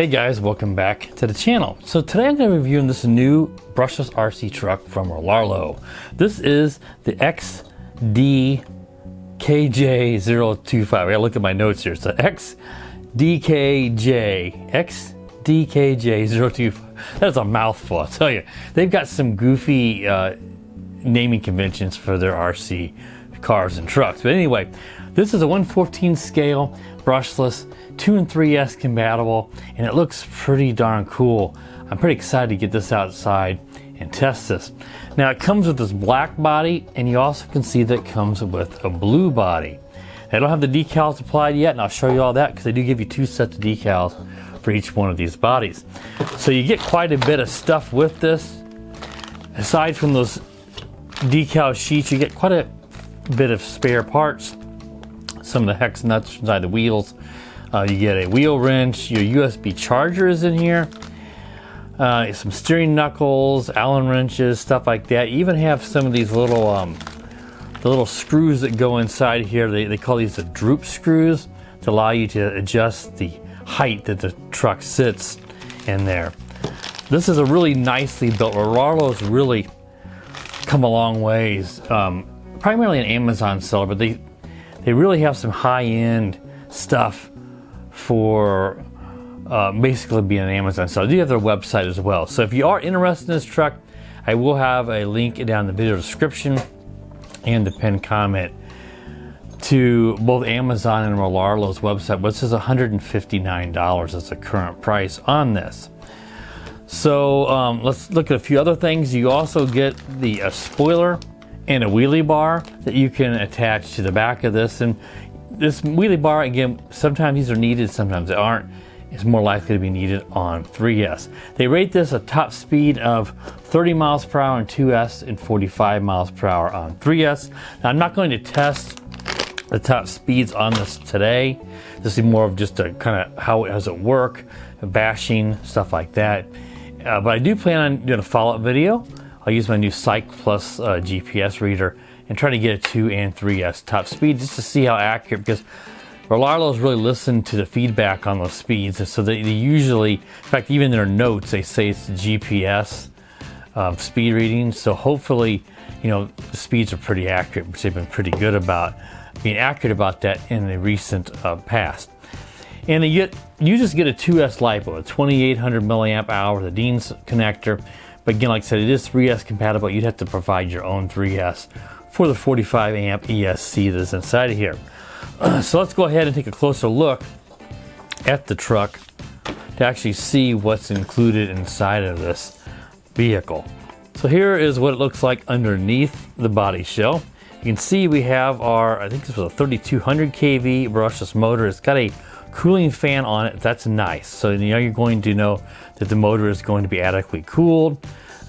Hey guys, welcome back to the channel. So today I'm going to be reviewing this new brushless RC truck from Rlaarlo. This is the XDKJ-025. I gotta look at my notes here. So XDKJ-025. That's a mouthful, I'll tell you. They've got some goofy naming conventions for their RC cars and trucks. But anyway, this is a 1/14 scale, brushless, 2 and 3S compatible, and it looks pretty darn cool. I'm pretty excited to get this outside and test this. Now it comes with this black body, and you also can see that it comes with a blue body. I don't have the decals applied yet, and I'll show you all that because they do give you 2 sets of decals for each one of these bodies. So you get quite a bit of stuff with this. Aside from those decal sheets, you get quite a bit of spare parts. Some of the hex nuts inside the wheels. You get a wheel wrench, your USB charger is in here, some steering knuckles, Allen wrenches, stuff like that. You even have some of these little the little screws that go inside here. They call these the droop screws to allow you to adjust the height that the truck sits in there. This is a really nicely built. Rlaarlo's really come a long ways. Primarily an Amazon seller, but they really have some high-end stuff for basically being an Amazon seller. They do have their website as well. So if you are interested in this truck, I will have a link down in the video description and the pinned comment to both Amazon and Rlaarlo's website. But this is $159 as the current price on this. So let's look at a few other things. You also get the spoiler and a wheelie bar that you can attach to the back of this. And this wheelie bar, again, sometimes these are needed, sometimes they aren't. It's more likely to be needed on 3S. They rate this a top speed of 30 miles per hour on 2S and 45 miles per hour on 3S. Now, I'm not going to test the top speeds on this today. This is more of just a kind of how does it work, bashing, stuff like that. But I do plan on doing a follow-up video. I'll use my new Psych Plus GPS reader and try to get a 2 and 3S top speed just to see how accurate, because Rlaarlo's really listened to the feedback on those speeds, and so they usually, in fact, even in their notes, they say it's the GPS speed reading. So hopefully, you know, the speeds are pretty accurate, which they've been pretty good about being accurate about that in the recent past. And you just get a 2S LiPo, a 2800 milliamp hour with a Dean's connector. But again, like I said, it is 3S compatible. You'd have to provide your own 3S for the 45 amp ESC that's inside of here. So let's go ahead and take a closer look at the truck to actually see what's included inside of this vehicle. So here is what it looks like underneath the body shell. You can see we have our, I think this was a 3200 kV brushless motor. It's got a cooling fan on it. That's nice. So you know, you're going to know that the motor is going to be adequately cooled.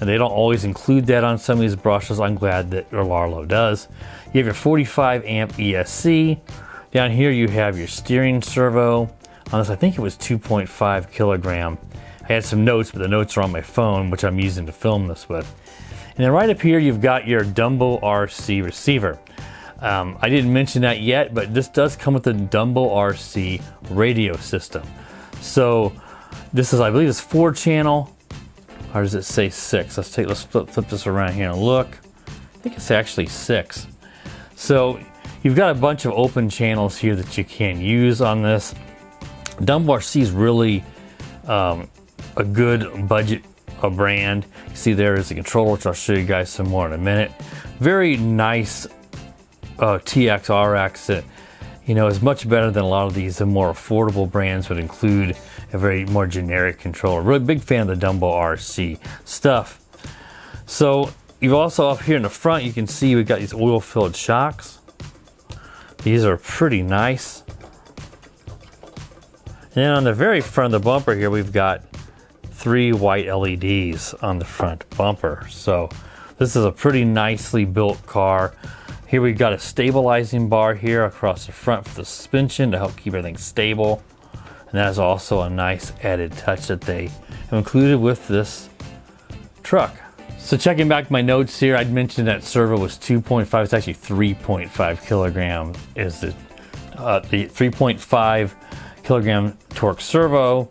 And they don't always include that on some of these brushes. I'm glad that Rlaarlo does. You have your 45 amp ESC. Down here you have your steering servo. On this, I think it was 2.5 kilogram. I had some notes, but the notes are on my phone, which I'm using to film this with. And then right up here you've got your Dumbo RC receiver. I didn't mention that yet, but this does come with the Dumbo RC radio system. So this is, I believe it's 4-channel. Or does it say 6? Let's flip this around here and look. I think it's actually 6. So you've got a bunch of open channels here that you can use on this. Dumbo RC is really a good budget brand. You see there is the controller, which I'll show you guys some more in a minute. Very nice TX RX that, you know, is much better than a lot of these. The more affordable brands would include a very more generic controller. Really big fan of the Dumbo RC stuff. So you've also up here in the front, you can see we've got these oil-filled shocks. These are pretty nice. And on the very front of the bumper here, we've got 3 white LEDs on the front bumper. So this is a pretty nicely built car. Here we've got a stabilizing bar here across the front for the suspension to help keep everything stable. And that is also a nice added touch that they have included with this truck. So checking back my notes here, I'd mentioned that servo was 2.5, it's actually 3.5 kilogram is the 3.5 kilogram torque servo.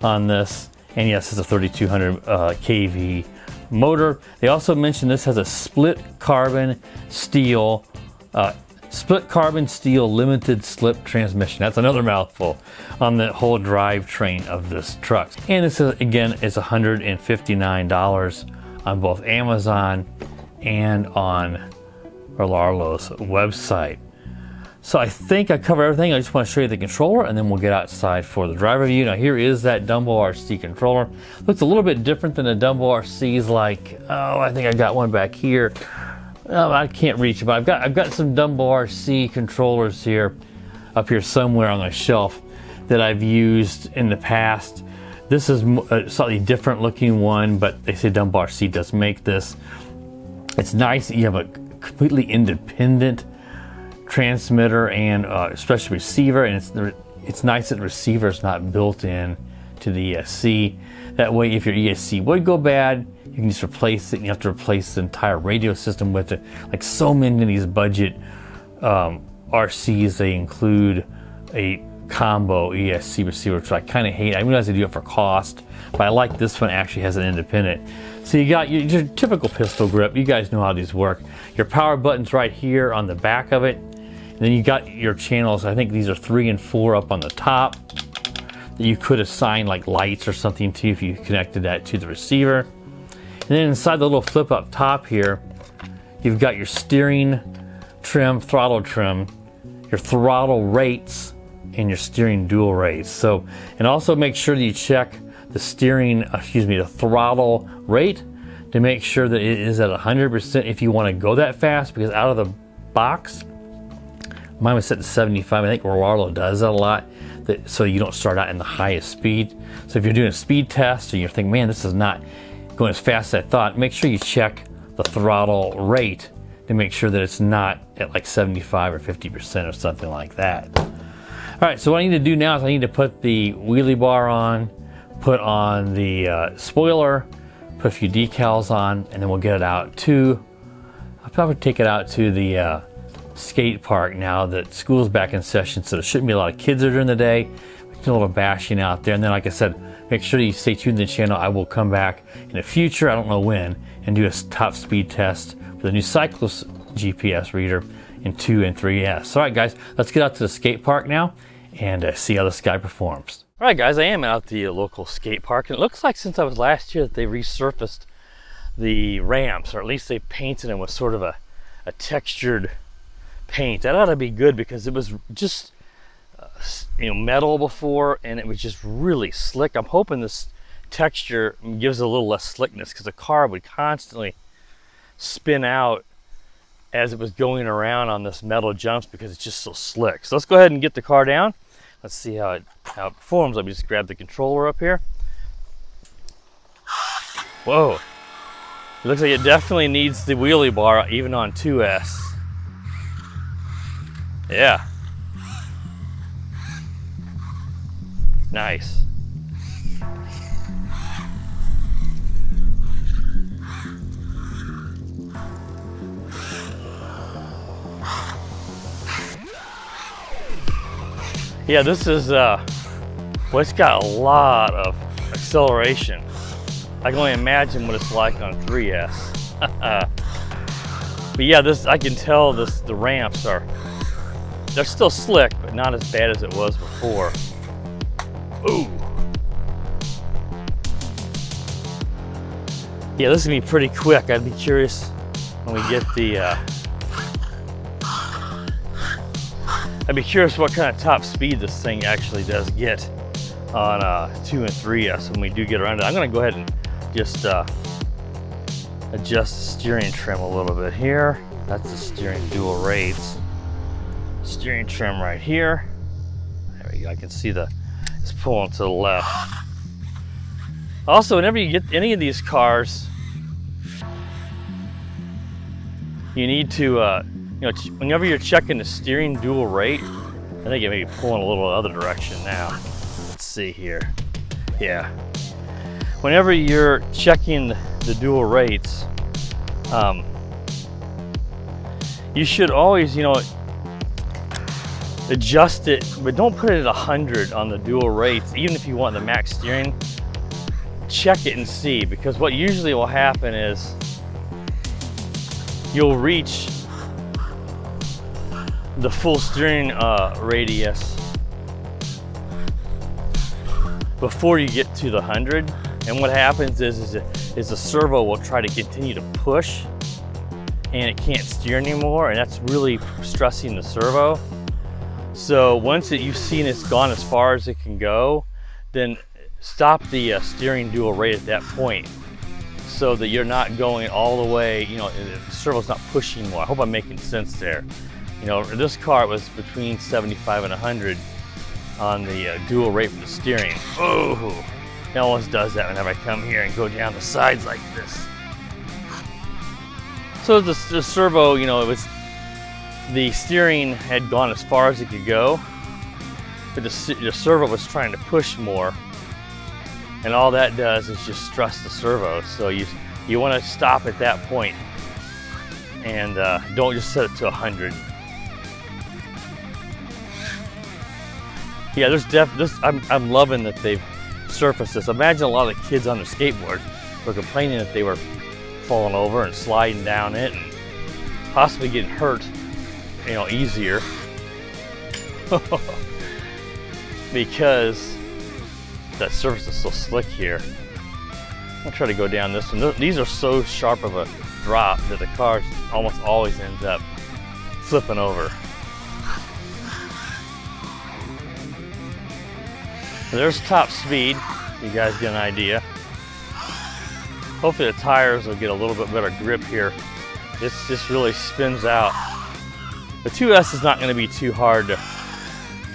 on this. And yes, it's a 3200 kV motor. They also mentioned this has a split carbon steel limited slip transmission. That's another mouthful on the whole drivetrain of this truck. And this is, again, is $159 on both Amazon and on Rlaarlo's website. So I think I covered everything. I just want to show you the controller and then we'll get outside for the driver view. Now here is that Dumbo RC controller. Looks a little bit different than the Dumbo RCs, like, oh, I think I got one back here. Oh, I can't reach it, but I've got some Dumbo RC controllers here, up here somewhere on the shelf that I've used in the past. This is a slightly different looking one, but they say Dumbo RC does make this. It's nice that you have a completely independent transmitter and especially receiver, and it's nice that the receiver is not built in to the ESC. That way, if your ESC would go bad, you can just replace it. You have to replace the entire radio system with it. Like so many of these budget RCs, they include a combo ESC receiver, which I kind of hate. I realize they do it for cost, but I like this one actually has an independent. So you got your typical pistol grip. You guys know how these work. Your power button's right here on the back of it. And then you got your channels. I think these are 3 and 4 up on the top that you could assign like lights or something to if you connected that to the receiver. And then inside the little flip up top here, you've got your steering trim, throttle trim, your throttle rates, and your steering dual rates. So, and also make sure that you check the the throttle rate to make sure that it is at 100% if you want to go that fast, because out of the box, mine was set to 75. I think Rlaarlo does that a lot, so you don't start out in the highest speed. So if you're doing a speed test and you're thinking, man, this is not going as fast as I thought, make sure you check the throttle rate to make sure that it's not at like 75 or 50% or something like that. All right, so what I need to do now is I need to put the wheelie bar on, put on the spoiler, put a few decals on, and then we'll get it out to, I'll probably take it out to the skate park now that school's back in session, so there shouldn't be a lot of kids there during the day. We can do a little bashing out there, and then like I said, make sure you stay tuned to the channel. I will come back in the future, I don't know when, and do a top speed test with the new Cyclist GPS reader in 2 and 3S. All right guys, let's get out to the skate park now and see how this guy performs. All right guys, I am out at the local skate park, and it looks like since I was last year that they resurfaced the ramps, or at least they painted them with sort of a textured paint. That ought to be good, because it was just metal before, and it was just really slick. I'm hoping this texture gives it a little less slickness, because the car would constantly spin out as it was going around on this metal jumps because it's just so slick. So let's go ahead and get the car down. Let's see how it performs. Let me just grab the controller up here. Whoa, it looks like it definitely needs the wheelie bar even on 2S. Yeah. Nice. Yeah, this is, well, it's got a lot of acceleration. I can only imagine what it's like on 3S. But yeah, I can tell the ramps they're still slick, but not as bad as it was before. Ooh. Yeah, this is gonna be pretty quick. I'd be curious when we get the, I'd be curious what kind of top speed this thing actually does get on 2 and 3S when we do get around it. I'm gonna go ahead and just adjust the steering trim a little bit here. That's the steering dual rates. Steering trim right here. There we go. I can see it's pulling to the left. Also, whenever you get any of these cars, you need to, whenever you're checking the steering dual rate, I think it may be pulling a little other direction now. Let's see here. Yeah. Whenever you're checking the dual rates, you should always, adjust it, but don't put it at 100 on the dual rates. Even if you want the max steering, check it and see, because what usually will happen is you'll reach the full steering radius before you get to the 100, and what happens is the servo will try to continue to push and it can't steer anymore, and that's really stressing the servo. So once you've seen it's gone as far as it can go, then stop the steering dual rate at that point, so that you're not going all the way, you know, the servo's not pushing more. I hope I'm making sense there. You know, in this car it was between 75 and 100 on the dual rate for the steering. Oh, it always does that whenever I come here and go down the sides like this. So the servo, you know, the steering had gone as far as it could go, but the servo was trying to push more, and all that does is just stress the servo. So you want to stop at that point, and don't just set it to 100. Yeah, I'm loving that they've surfaced this. Imagine a lot of the kids on their skateboards were complaining that they were falling over and sliding down it and possibly getting hurt, you know, easier because that surface is so slick here. I'll try to go down this one. These are so sharp of a drop that the car almost always ends up flipping over. So there's top speed. You guys get an idea. Hopefully the tires will get a little bit better grip here. This just really spins out. The 2S is not going to be too hard to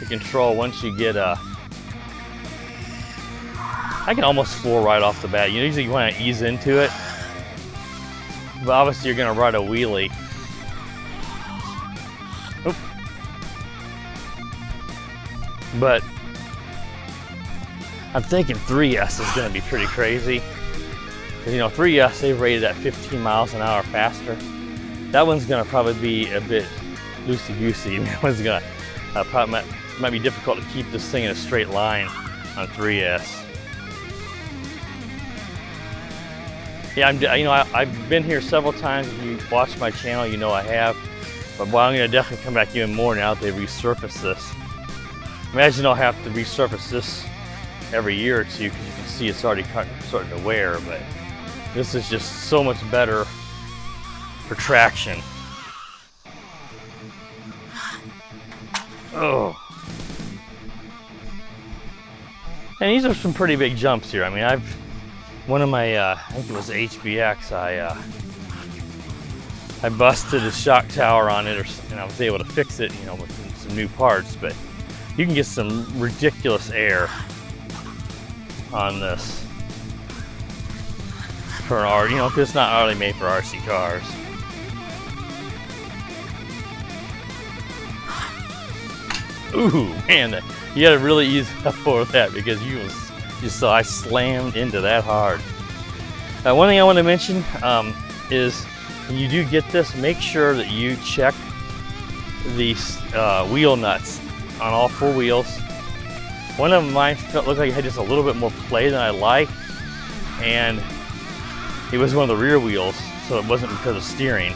control once you get I can almost floor right off the bat. Usually you want to ease into it, but obviously you're going to ride a wheelie. Oop. But I'm thinking 3S is going to be pretty crazy. You know, 3S, they've rated at 15 miles an hour faster. That one's going to probably be a bit loosey-goosey. That one's going to probably might be difficult to keep this thing in a straight line on 3S. Yeah, I've been here several times. If you watch my channel, you know I have. But well, I'm going to definitely come back even more now that they've resurfaced this. Imagine I'll have to resurface this every year or two, because you can see it's already starting to wear, but this is just so much better for traction. Oh. And these are some pretty big jumps here. I mean, one of my, I think it was HBX, I busted the shock tower on it, and I was able to fix it, you know, with some new parts, but you can get some ridiculous air on this for an you know, because it's not really made for RC cars. Ooh, man, you gotta really ease up for that, because you saw I slammed into that hard. One thing I want to mention is when you do get this, make sure that you check these wheel nuts on all four wheels. One of mine looked like it had just a little bit more play than I liked, and it was one of the rear wheels, so it wasn't because of steering.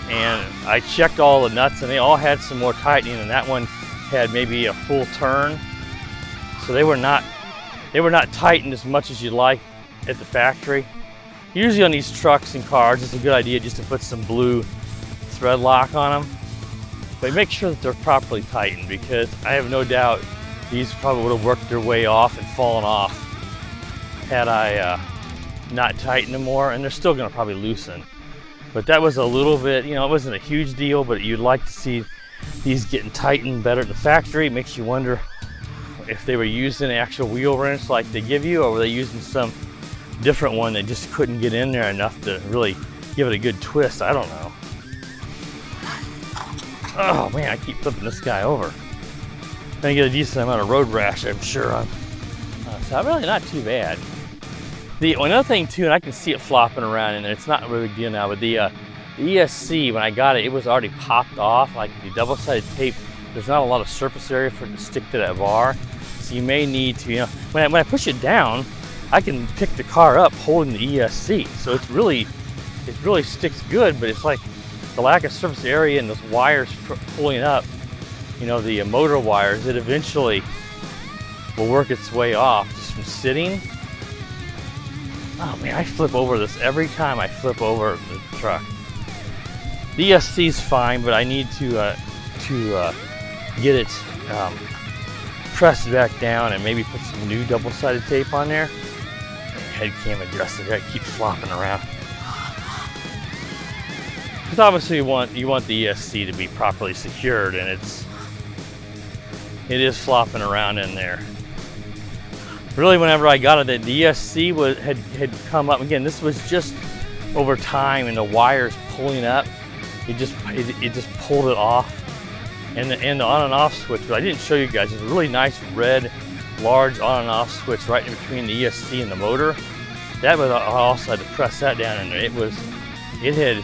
And I checked all the nuts, and they all had some more tightening, and that one had maybe a full turn, so they were not tightened as much as you'd like at the factory. Usually on these trucks and cars, it's a good idea just to put some blue thread lock on them, but make sure that they're properly tightened, because I have no doubt these probably would have worked their way off and fallen off had I not tightened them more, and they're still going to probably loosen. But that was a little bit, you know, it wasn't a huge deal, but you'd like to see these getting tightened better at the factory. It makes you wonder if they were using an actual wheel wrench like they give you, or were they using some different one that just couldn't get in there enough to really give it a good twist. I don't know. Oh man, I keep flipping this guy over. Gonna get a decent amount of road rash, I'm sure. So really not too bad. Another thing too, and I can see it flopping around in there, it's not a really big deal now, but the ESC, when I got it, it was already popped off. Like the double-sided tape, there's not a lot of surface area for it to stick to that bar. So you may need to, you know, when I push it down, I can pick the car up holding the ESC. So it really sticks good, but it's like the lack of surface area and those wires pulling up, you know, the motor wires, it eventually will work its way off just from sitting. Oh man, I flip over this every time I flip over the truck. The ESC's fine, but I need to get it pressed back down and maybe put some new double-sided tape on there. Head cam adjusted, I keep flopping around. Because obviously you want the ESC to be properly secured, and it is flopping around in there. Really, whenever I got it, the ESC had come up again. This was just over time, and the wires pulling up. It just pulled it off, and the on and off switch. But I didn't show you guys. It's a really nice red, large on and off switch right in between the ESC and the motor. That was, I also had to press that down, and it had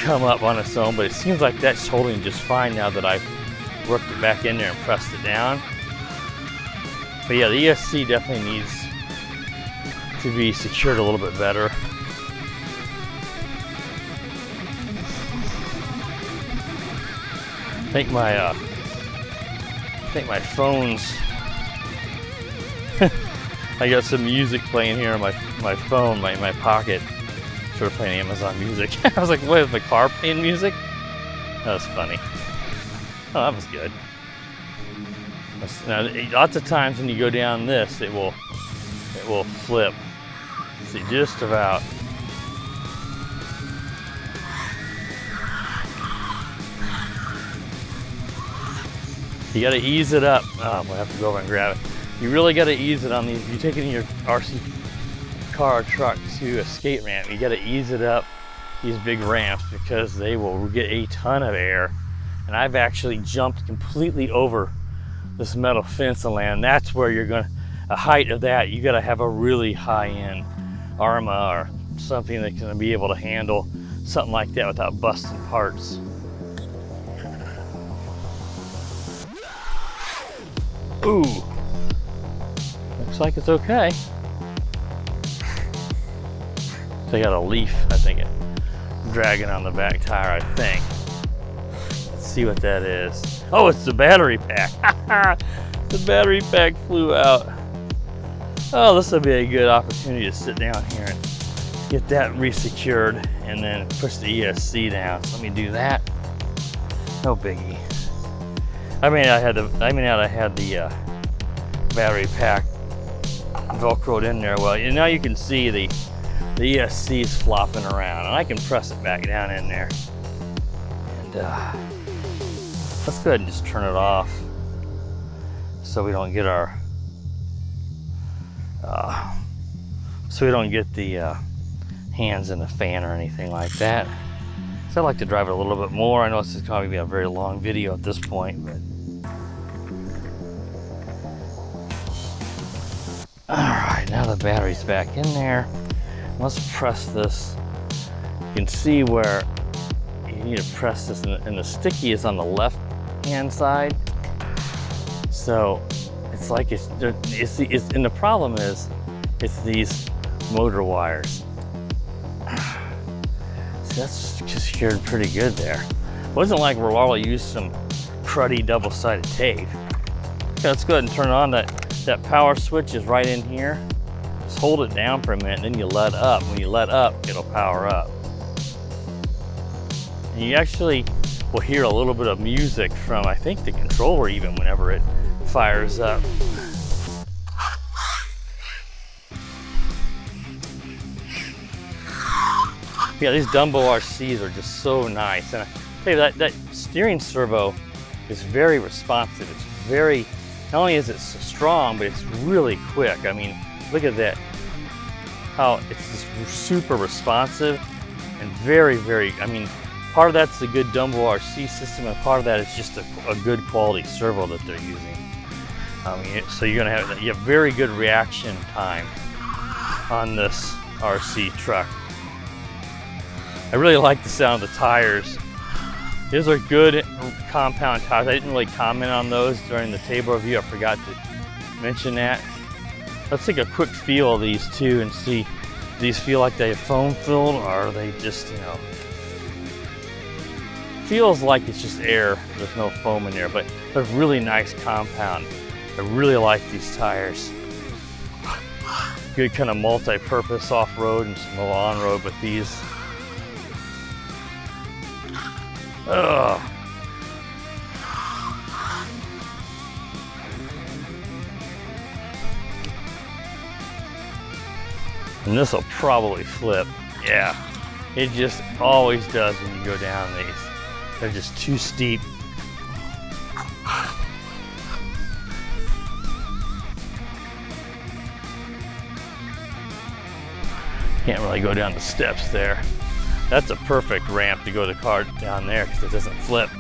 come up on its own. But it seems like that's holding just fine now that I've worked it back in there and pressed it down. But yeah, the ESC definitely needs to be secured a little bit better. I think my phone's I got some music playing here on my phone, my pocket. Sort of playing Amazon Music. I was like, what, is my car playing music? That was funny. Oh, that was good. Now, lots of times when you go down this, it will flip. See, just about. You gotta ease it up. Oh, I'm gonna have to go over and grab it. You really gotta ease it on these. If you're taking your RC car or truck to a skate ramp, you gotta ease it up these big ramps, because they will get a ton of air. And I've actually jumped completely over this metal fence and land. That's where you're gonna, a height of that, you gotta have a really high-end Arma or something that's gonna be able to handle something like that without busting parts. Ooh, looks like it's okay. So I got a leaf, I think, dragging on the back tire, I think. Let's see what that is. Oh, it's the battery pack. The battery pack flew out. Oh, this will be a good opportunity to sit down here and get that resecured and then push the ESC down. So let me do that. No biggie. I mean, I had the battery pack Velcroed in there. Well, now you can see the ESC is flopping around, and I can press it back down in there. And let's go ahead and just turn it off so we don't get our the hands in the fan or anything like that. So I like to drive it a little bit more. I know this is going to be a very long video at this point, but all right, now the battery's back in there. Let's press this. You can see where you need to press this, and the sticky is on the left hand side. So it's like and the problem is it's these motor wires. So that's just secured pretty good there. It wasn't like Rlaarlo used some cruddy double-sided tape. Okay, let's go ahead and turn it on. That power switch is right in here. Just hold it down for a minute, and then you let up. When you let up, it'll power up. And you actually will hear a little bit of music from, I think, the controller even whenever it fires up. Yeah, these Dumbo RCs are just so nice. And I tell you, that steering servo is very responsive. It's very, not only is it strong, but it's really quick. I mean, look at that. How it's just super responsive and very, very, I mean, part of that's the good Dumbo RC system, and part of that is just a good quality servo that they're using. I mean, so you have very good reaction time on this RC truck. I really like the sound of the tires. These are good compound tires. I didn't really comment on those during the table review. I forgot to mention that. Let's take a quick feel of these two and see, do these feel like they have foam filled, or are they just, you know, feels like it's just air, there's no foam in there, but they're really nice compound. I really like these tires. Good kind of multi-purpose off-road and some little on-road with these. Ugh. And this will probably flip. Yeah, it just always does when you go down these. They're just too steep. Can't really go down the steps there. That's a perfect ramp to go the car down there because it doesn't flip.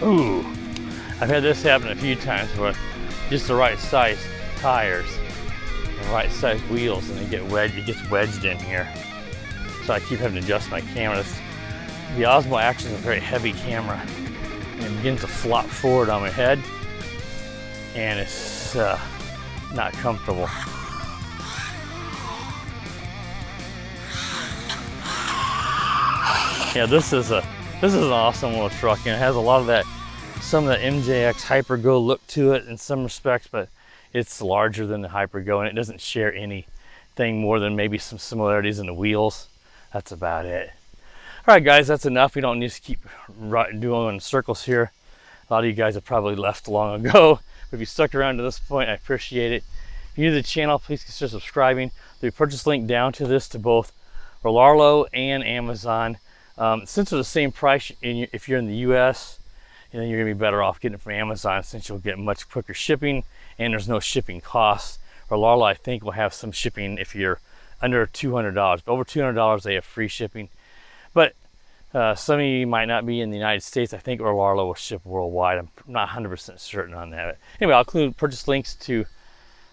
Ooh, I've had this happen a few times with just the right size tires, the right size wheels, and they get wedged, it gets wedged in here. So I keep having to adjust my camera. The Osmo Action is a very heavy camera, and it begins to flop forward on my head, and it's not comfortable. Yeah, this is an awesome little truck, and it has a lot of that, some of the MJX Hypergo look to it in some respects, but it's larger than the Hypergo, and it doesn't share anything more than maybe some similarities in the wheels. That's about it. All right, guys, that's enough. We don't need to keep doing circles here. A lot of you guys have probably left long ago. But if you stuck around to this point, I appreciate it. If you're new to the channel, please consider subscribing. There's a purchase link down to this to both Rlaarlo and Amazon. Since they're the same price, if you're in the US, then you're gonna be better off getting it from Amazon since you'll get much quicker shipping and there's no shipping costs. Rlaarlo, I think, will have some shipping if you're under $200. But over $200, they have free shipping. But some of you might not be in the United States. I think Rlaarlo will ship worldwide. I'm not 100% certain on that. But anyway, I'll include purchase links to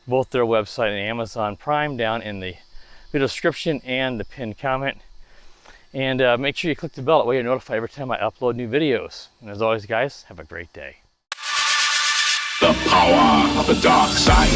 both their website and Amazon Prime down in the video description and the pinned comment. And make sure you click the bell, that way you're notified every time I upload new videos. And as always, guys, have a great day. The power of the dark side.